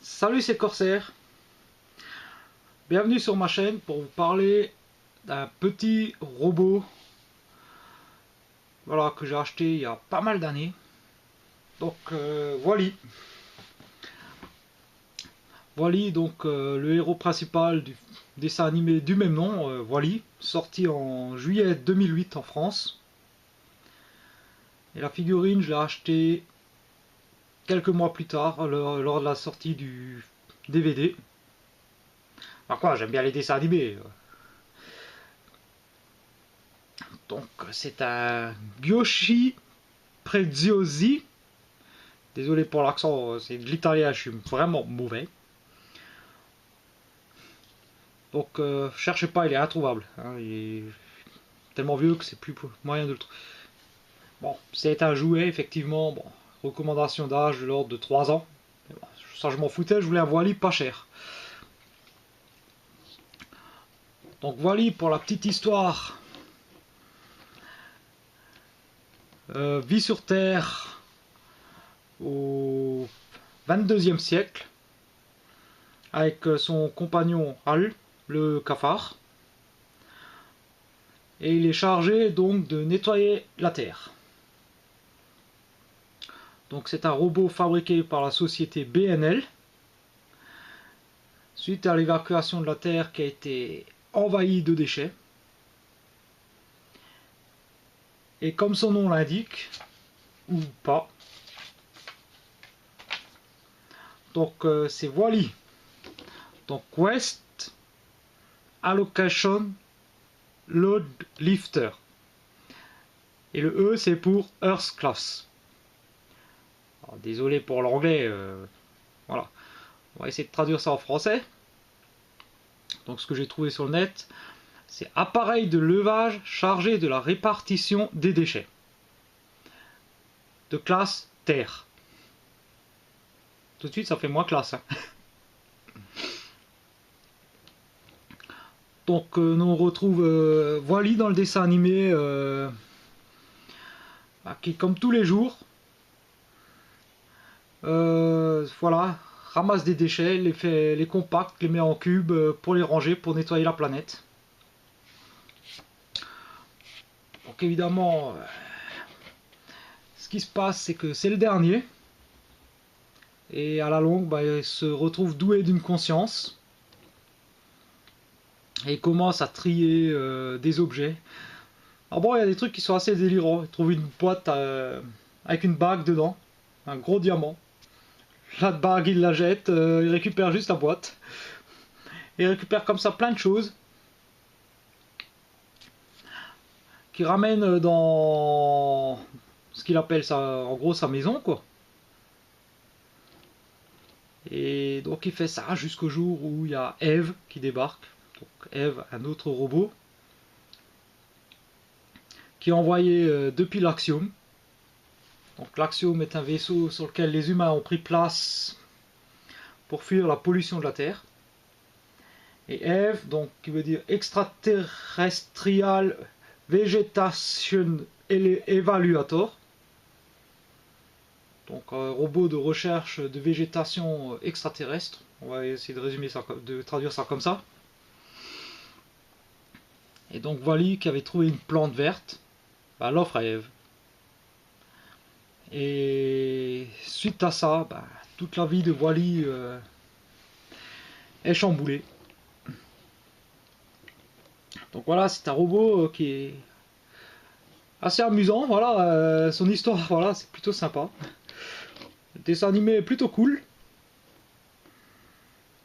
Salut, c'est Corsair. Bienvenue sur ma chaîne pour vous parler d'un petit robot, voilà, que j'ai acheté il y a pas mal d'années. Donc Wally. Wally, donc le héros principal du dessin animé du même nom, Wally, sorti en juillet 2008 en France. Et la figurine, je l'ai achetée quelques mois plus tard, lors de la sortie du DVD. Par quoi, j'aime bien les dessins animés. Donc c'est un Gyoshi Preziosi. Désolé pour l'accent, c'est de l'italien, je suis vraiment mauvais. Donc cherchez pas, il est introuvable. Hein, il est tellement vieux que c'est plus moyen de le trouver. Bon, c'est un jouet, effectivement. Bon, recommandation d'âge de l'ordre de 3 ans. Bon, ça je m'en foutais, je voulais un Wally pas cher. Donc Wally, pour la petite histoire, vit sur Terre au 22e siècle avec son compagnon Hal, le cafard, et il est chargé donc de nettoyer la Terre. Donc c'est un robot fabriqué par la société BNL suite à l'évacuation de la Terre qui a été envahie de déchets. Et comme son nom l'indique, ou pas, donc c'est Wally. Donc Waste Allocation Load Lifter. Et le E c'est pour Earth Class. Alors, désolé pour l'anglais, voilà. On va essayer de traduire ça en français. Donc ce que j'ai trouvé sur le net, c'est appareil de levage chargé de la répartition des déchets. De classe Terre. Tout de suite ça fait moins classe. Hein. Donc nous on retrouve Wally dans le dessin animé qui comme tous les jours voilà, ramasse des déchets, les compacte, les met en cube pour les ranger, pour nettoyer la planète. Donc évidemment ce qui se passe c'est que c'est le dernier et à la longue il se retrouve doué d'une conscience. Et il commence à trier des objets. Alors bon, il y a des trucs qui sont assez délirants. Il trouve une boîte avec une bague dedans, un gros diamant. La bague, il la jette, il récupère juste la boîte. Et il récupère comme ça plein de choses. Qu'il ramène dans ce qu'il appelle ça, en gros sa maison, quoi. Et donc il fait ça jusqu'au jour où il y a Eve qui débarque. Donc Eve, un autre robot, qui est envoyé depuis l'Axiom. Donc l'Axiom est un vaisseau sur lequel les humains ont pris place pour fuir la pollution de la Terre. Et Eve, donc qui veut dire Extraterrestrial Vegetation Evaluator. Donc un robot de recherche de végétation extraterrestre. On va essayer de résumer ça, de traduire ça comme ça. Et donc Wally qui avait trouvé une plante verte, l'offre à Eve. Et suite à ça, toute la vie de Wally est chamboulée. Donc voilà, c'est un robot qui est assez amusant. Voilà, son histoire, voilà, c'est plutôt sympa. Le dessin animé est plutôt cool.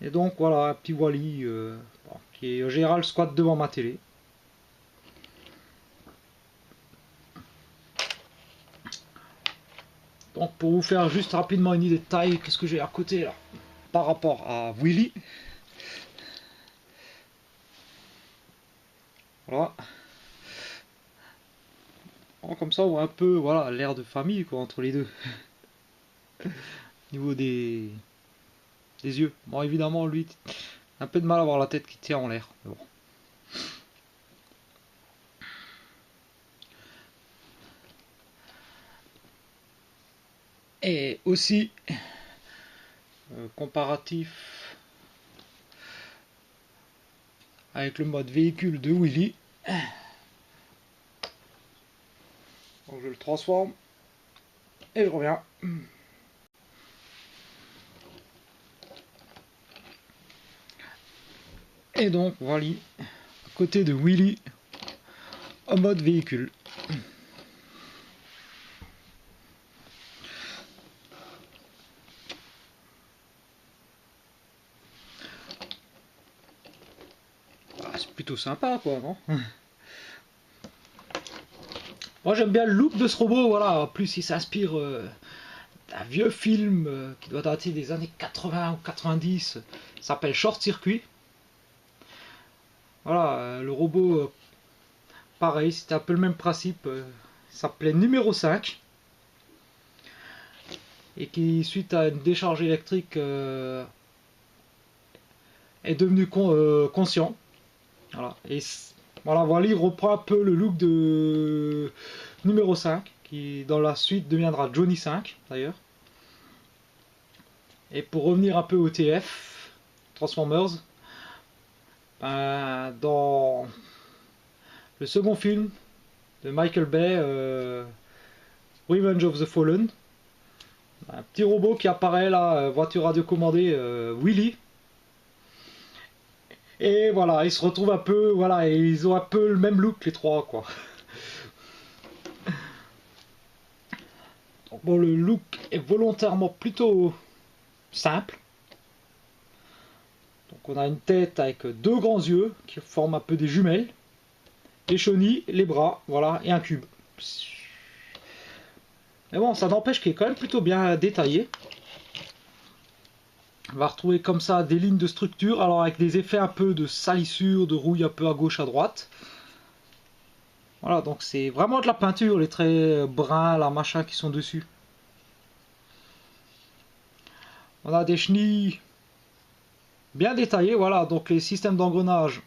Et donc voilà, un petit Wally qui est en général squatte devant ma télé. Donc pour vous faire juste rapidement une idée de taille, qu'est-ce que j'ai à côté là par rapport à Willy. Voilà. Bon, comme ça on voit un peu voilà l'air de famille quoi entre les deux. Au niveau des yeux. Bon évidemment lui un peu de mal à avoir la tête qui tient en l'air. Bon. Et aussi comparatif avec le mode véhicule de Willy. Donc je le transforme et je reviens. Et donc voilà, à côté de Willy en mode véhicule. Ah, c'est plutôt sympa quoi, non? Moi j'aime bien le look de ce robot, voilà, en plus il s'inspire d'un vieux film qui doit dater des années 80 ou 90, s'appelle Short Circuit. Voilà, le robot, pareil, c'était un peu le même principe, s'appelait numéro 5, et qui suite à une décharge électrique est devenu conscient. Voilà, et voilà, il reprend un peu le look de numéro 5, qui dans la suite deviendra Johnny 5 d'ailleurs. Et pour revenir un peu au TF, Transformers, dans le second film de Michael Bay, Revenge of the Fallen, un petit robot qui apparaît là, voiture radiocommandée, Willy. Et voilà, ils se retrouvent un peu, voilà, et ils ont un peu le même look les trois, quoi. Donc, bon, le look est volontairement plutôt simple. Donc on a une tête avec deux grands yeux qui forment un peu des jumelles, les chenilles, les bras, voilà, et un cube. Mais bon, ça n'empêche qu'il est quand même plutôt bien détaillé. On va retrouver comme ça des lignes de structure, alors avec des effets un peu de salissure, de rouille un peu à gauche, à droite. Voilà, donc c'est vraiment de la peinture, les traits bruns, la machin qui sont dessus. On a des chenilles bien détaillées, voilà, donc les systèmes d'engrenage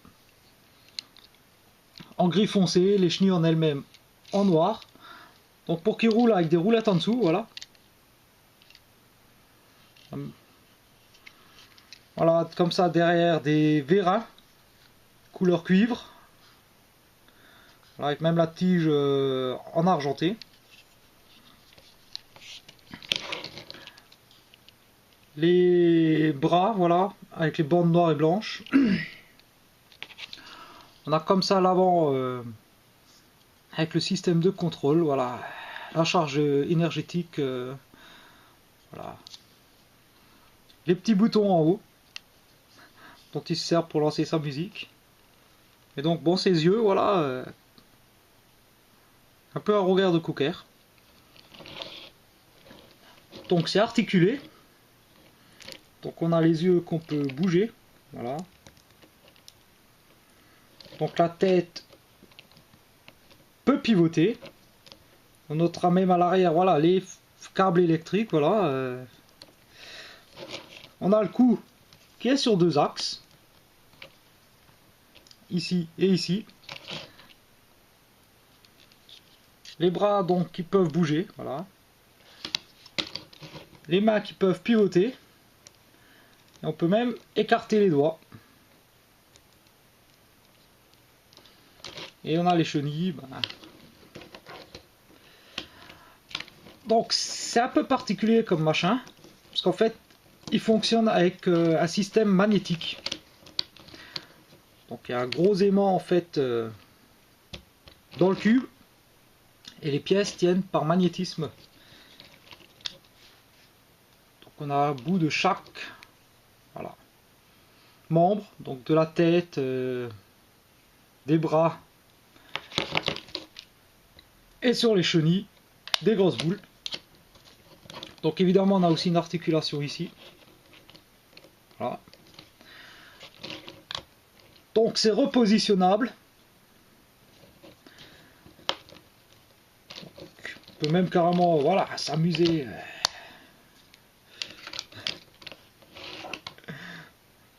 en gris foncé, les chenilles en elles-mêmes en noir. Donc pour qu'ils roulent avec des roulettes en dessous, voilà. Voilà, comme ça derrière des vérins, couleur cuivre. Voilà, avec même la tige en argenté. Les bras, voilà, avec les bandes noires et blanches. On a comme ça l'avant avec le système de contrôle, voilà, la charge énergétique, voilà. Les petits boutons en haut, dont il se sert pour lancer sa musique. Et donc bon, ses yeux, voilà, un peu un regard de Cooker. Donc c'est articulé. Donc on a les yeux qu'on peut bouger, voilà. Donc la tête peut pivoter. On notera même à l'arrière, voilà, les câbles électriques, voilà. On a le cou qui est sur deux axes, ici et ici. Les bras donc qui peuvent bouger, voilà. Les mains qui peuvent pivoter. Et on peut même écarter les doigts. Et on a les chenilles. Bah. Donc c'est un peu particulier comme machin, parce qu'en fait il fonctionne avec un système magnétique. Donc il y a un gros aimant en fait dans le cube, et les pièces tiennent par magnétisme. Donc on a un bout de chaque, voilà, membre, donc de la tête, des bras, et sur les chenilles, des grosses boules. Donc évidemment on a aussi une articulation ici. Voilà. Donc c'est repositionnable. On peut même carrément voilà, s'amuser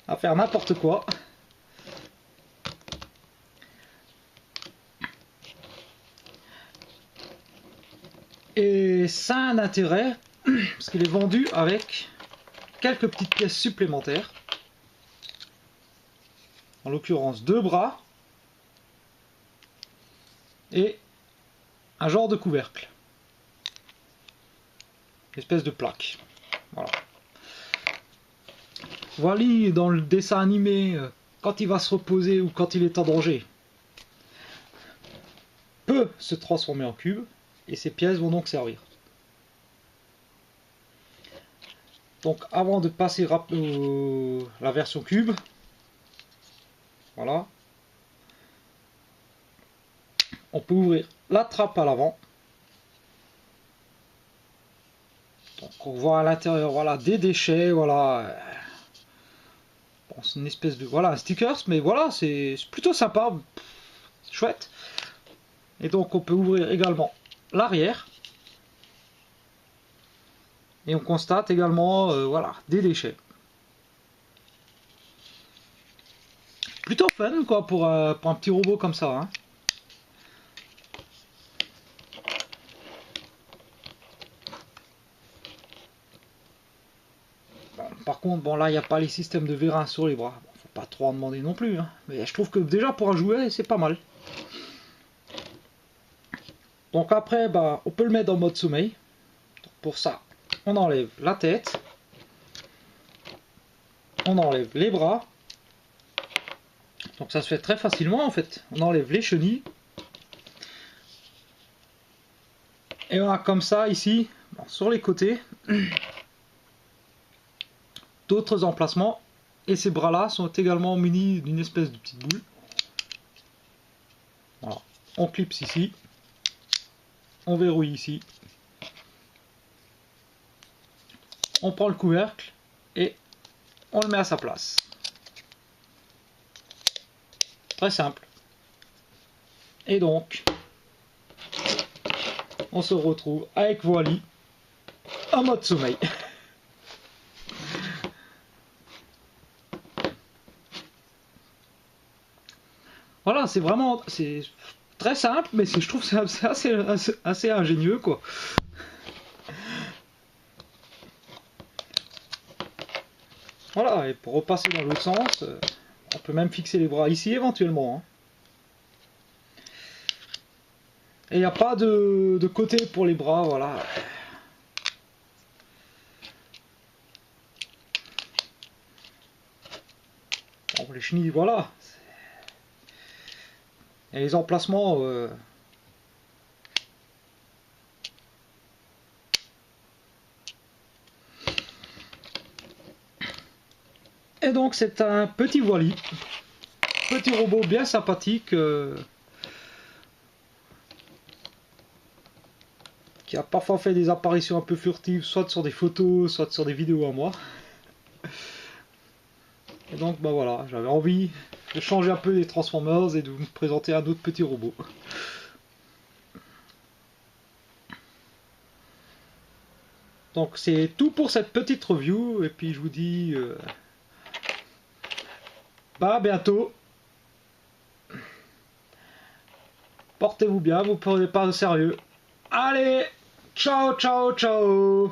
à faire n'importe quoi. Et ça a un intérêt, parce qu'il est vendu avec quelques petites pièces supplémentaires. En l'occurrence 2 bras et un genre de couvercle. Une espèce de plaque. Voilà. Wall-E dans le dessin animé, quand il va se reposer ou quand il est en danger, peut se transformer en cube. Et ces pièces vont donc servir. Donc avant de passer la version cube, voilà, on peut ouvrir la trappe à l'avant. Donc on voit à l'intérieur voilà, des déchets, voilà. Bon, c'est une espèce de voilà, un stickers, mais voilà, c'est plutôt sympa, chouette. Et donc on peut ouvrir également l'arrière. Et on constate également voilà, des déchets. Plutôt fun quoi pour un petit robot comme ça. Hein. Bon, par contre, bon là il n'y a pas les systèmes de vérin sur les bras. Bon, faut pas trop en demander non plus. Hein. Mais je trouve que déjà pour un jouet c'est pas mal. Donc après, bah, on peut le mettre en mode sommeil. Donc pour ça, on enlève la tête. On enlève les bras. Donc ça se fait très facilement en fait. On enlève les chenilles. Et on a comme ça ici, bon, sur les côtés, d'autres emplacements. Et ces bras là sont également munis d'une espèce de petite boule. Voilà. On clipse ici. On verrouille ici. On prend le couvercle et on le met à sa place. Très simple. Et donc, on se retrouve avec Wall-E en mode sommeil. Voilà, c'est vraiment c'est très simple, mais je trouve que c'est assez ingénieux quoi. Voilà, et pour repasser dans l'autre sens, on peut même fixer les bras ici éventuellement. Hein. Et il n'y a pas de côté pour les bras, voilà. Bon, les chenilles, voilà. Et les emplacements... Et donc c'est un petit Wall-E. Petit robot bien sympathique. Qui a parfois fait des apparitions un peu furtives, soit sur des photos, soit sur des vidéos à moi. Et donc bah voilà, j'avais envie de changer un peu des Transformers et de vous présenter un autre petit robot. Donc c'est tout pour cette petite review, et puis je vous dis bah à bientôt. Portez-vous bien, vous prenez pas au sérieux. Allez, ciao ciao ciao.